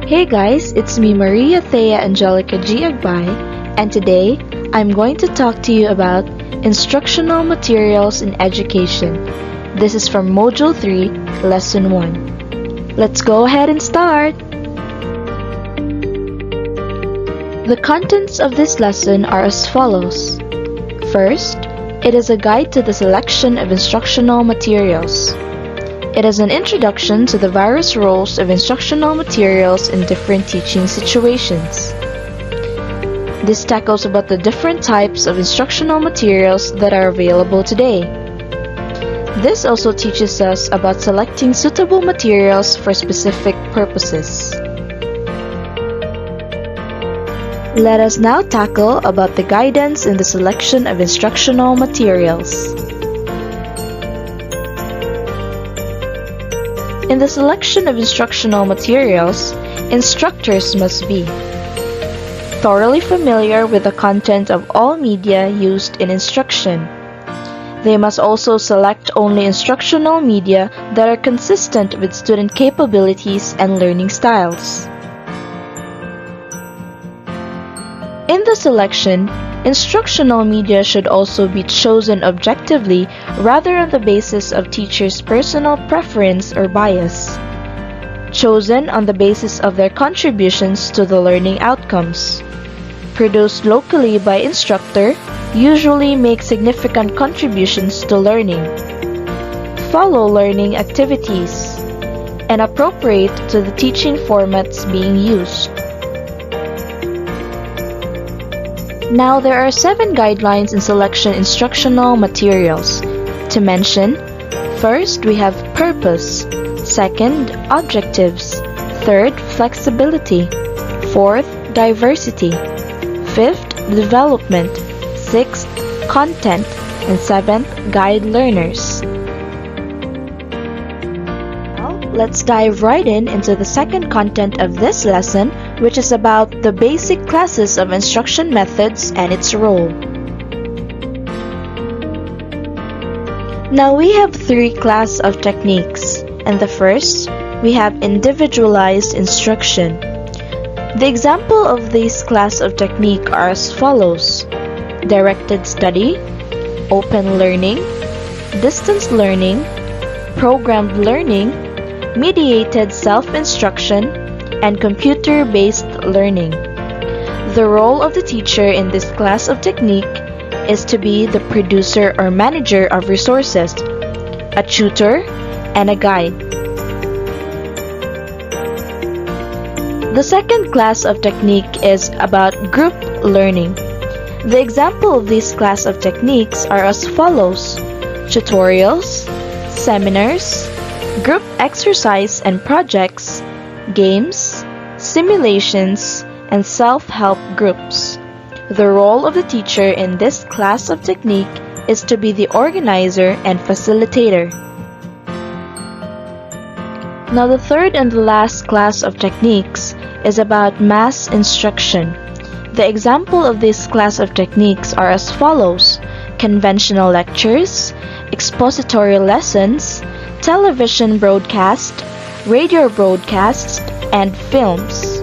Hey guys, it's me Maria THEA Angelica G. Agbay, and today I'm going to talk to you about Instructional Materials in Education. This is from Module 3, Lesson 1. Let's go ahead and start! The contents of this lesson are as follows. First, it is a guide to the selection of instructional materials. It is an introduction to the various roles of instructional materials in different teaching situations. This tackles about the different types of instructional materials that are available today. This also teaches us about selecting suitable materials for specific purposes. Let us now tackle about the guidance in the selection of instructional materials. In the selection of instructional materials, instructors must be thoroughly familiar with the content of all media used in instruction. They must also select only instructional media that are consistent with student capabilities and learning styles. In the selection, instructional media should also be chosen objectively rather on the basis of teachers' personal preference or bias. Chosen on the basis of their contributions to the learning outcomes. Produced locally by instructor usually make significant contributions to learning. Follow learning activities. And appropriate to the teaching formats being used. Now there are 7 guidelines in selection instructional materials. To mention, first we have purpose, second objectives, third flexibility, fourth diversity, fifth development, sixth content, and seventh guide learners. Now let's dive right into the second content of this lesson, which is about the basic classes of instruction methods and its role. Now we have 3 classes of techniques, and the first, we have individualized instruction. The example of this class of technique are as follows: directed study, open learning, distance learning, programmed learning, mediated self-instruction, and computer-based learning. The role of the teacher in this class of technique is to be the producer or manager of resources, a tutor, and a guide. The second class of technique is about group learning. The example of this class of techniques are as follows: tutorials, seminars, group exercise and projects, games, simulations, and self-help groups. The role of the teacher in this class of technique is to be the organizer and facilitator. Now the third and the last class of techniques is about mass instruction. The example of this class of techniques are as follows: conventional lectures, expository lessons, television broadcast, radio broadcasts, and films.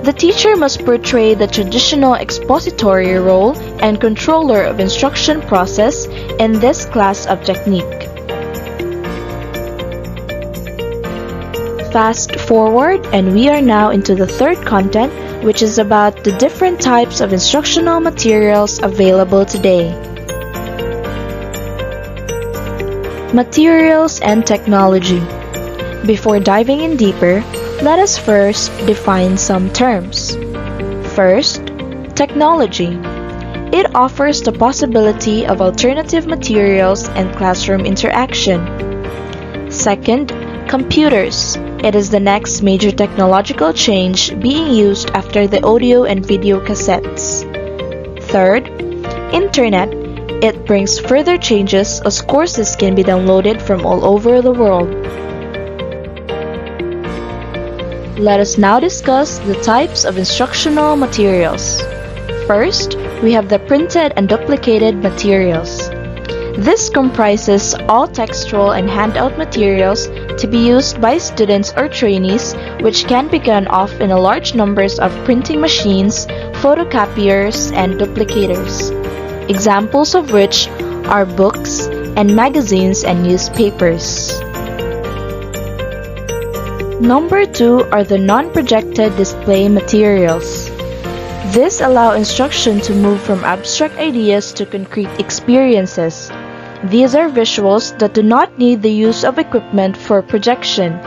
The teacher must portray the traditional expository role and controller of instruction process in this class of technique. Fast forward, and we are now into the third content, which is about the different types of instructional materials available today. Materials and technology. Before diving in deeper, let us first define some terms. First, technology. It offers the possibility of alternative materials and classroom interaction. Second, computers. It is the next major technological change being used after the audio and video cassettes. Third, internet. It brings further changes as courses can be downloaded from all over the world. Let us now discuss the types of instructional materials. First, we have the printed and duplicated materials. This comprises all textual and handout materials to be used by students or trainees, which can be gone off in a large numbers of printing machines, photocopiers, and duplicators. Examples of which are books and magazines and newspapers. Number 2 are the non-projected display materials. This allows instruction to move from abstract ideas to concrete experiences. These are visuals that do not need the use of equipment for projection.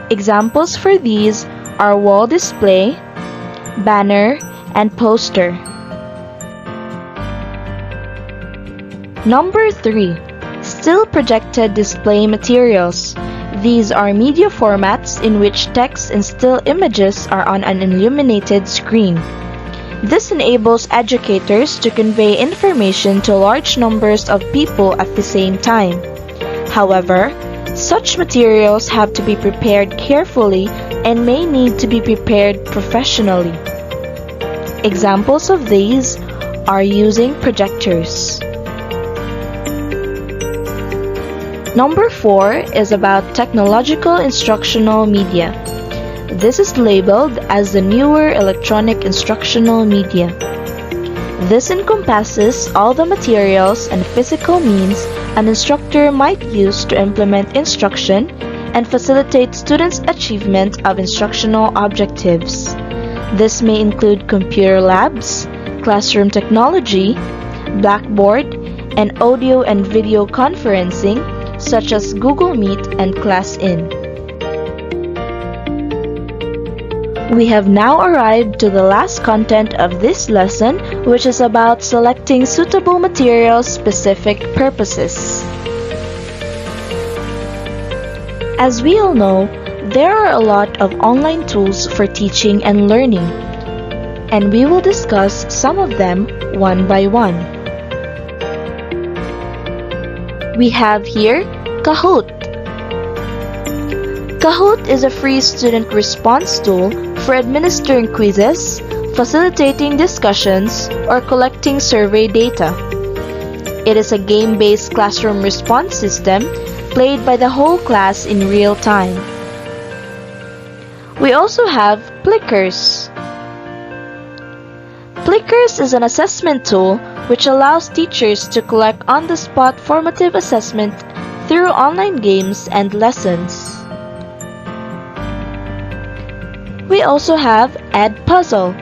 Examples for these are wall display, banner, and poster. Number 3. Still projected display materials. These are media formats in which text and still images are on an illuminated screen. This enables educators to convey information to large numbers of people at the same time. However, such materials have to be prepared carefully and may need to be prepared professionally. Examples of these are using projectors. Number 4 is about technological instructional media. This is labeled as the newer electronic instructional media. This encompasses all the materials and physical means an instructor might use to implement instruction and facilitate students' achievement of instructional objectives. This may include computer labs, classroom technology, blackboard, and audio and video conferencing, such as Google Meet and ClassIn. We have now arrived to the last content of this lesson, which is about selecting suitable materials specific purposes. As we all know, there are a lot of online tools for teaching and learning, and we will discuss some of them one by one. We have here Kahoot. Kahoot is a free student response tool for administering quizzes, facilitating discussions, or collecting survey data. It is a game-based classroom response system played by the whole class in real time. We also have Plickers. Plickers is an assessment tool which allows teachers to collect on-the-spot formative assessment through online games and lessons. We also have Edpuzzle.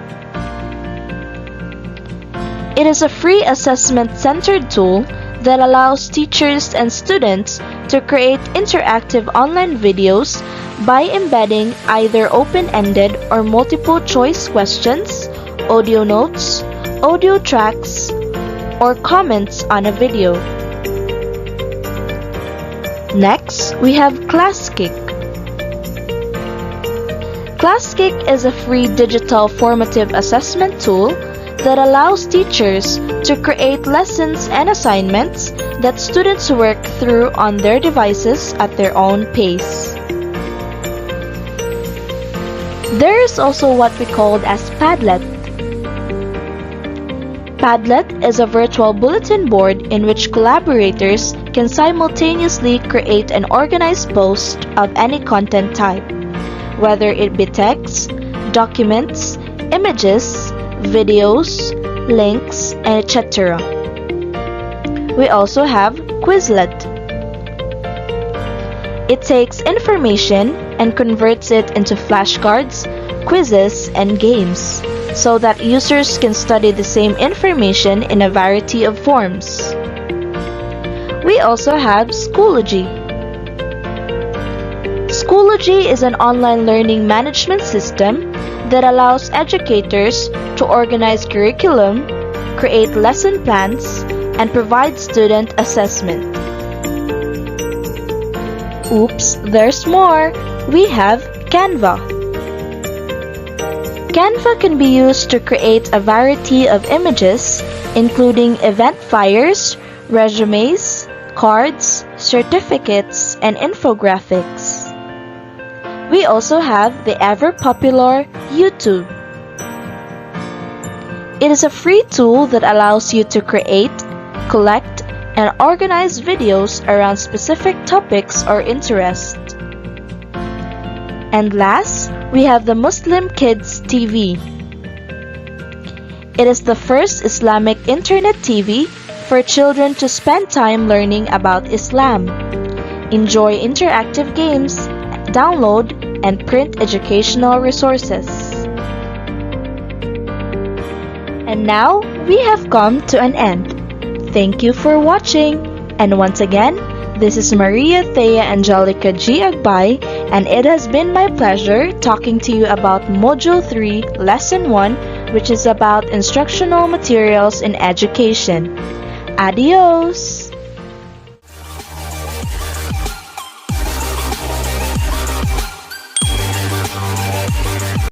It is a free assessment-centered tool that allows teachers and students to create interactive online videos by embedding either open-ended or multiple-choice questions, audio notes, audio tracks, or comments on a video. Next, we have ClassKick. ClassKick is a free digital formative assessment tool that allows teachers to create lessons and assignments that students work through on their devices at their own pace. There is also what we call as Padlet. Padlet is a virtual bulletin board in which collaborators can simultaneously create an organized post of any content type, whether it be text, documents, images, videos, links, and etc. We also have Quizlet. It takes information and converts it into flashcards, quizzes, and games, so that users can study the same information in a variety of forms. We also have Schoology. Schoology is an online learning management system that allows educators to organize curriculum, create lesson plans, and provide student assessment. Oops, there's more! We have Canva. Canva can be used to create a variety of images, including event flyers, resumes, cards, certificates, and infographics. We also have the ever-popular YouTube. It is a free tool that allows you to create, collect, and organized videos around specific topics or interests. And last, we have the Muslim Kids TV. It is the first Islamic internet TV for children to spend time learning about Islam, enjoy interactive games, download and print educational resources. And now, we have come to an end. Thank you for watching, and once again, this is Maria THEA Angelica G. Agbay, and it has been my pleasure talking to you about Module 3, Lesson 1, which is about instructional materials in education. Adios!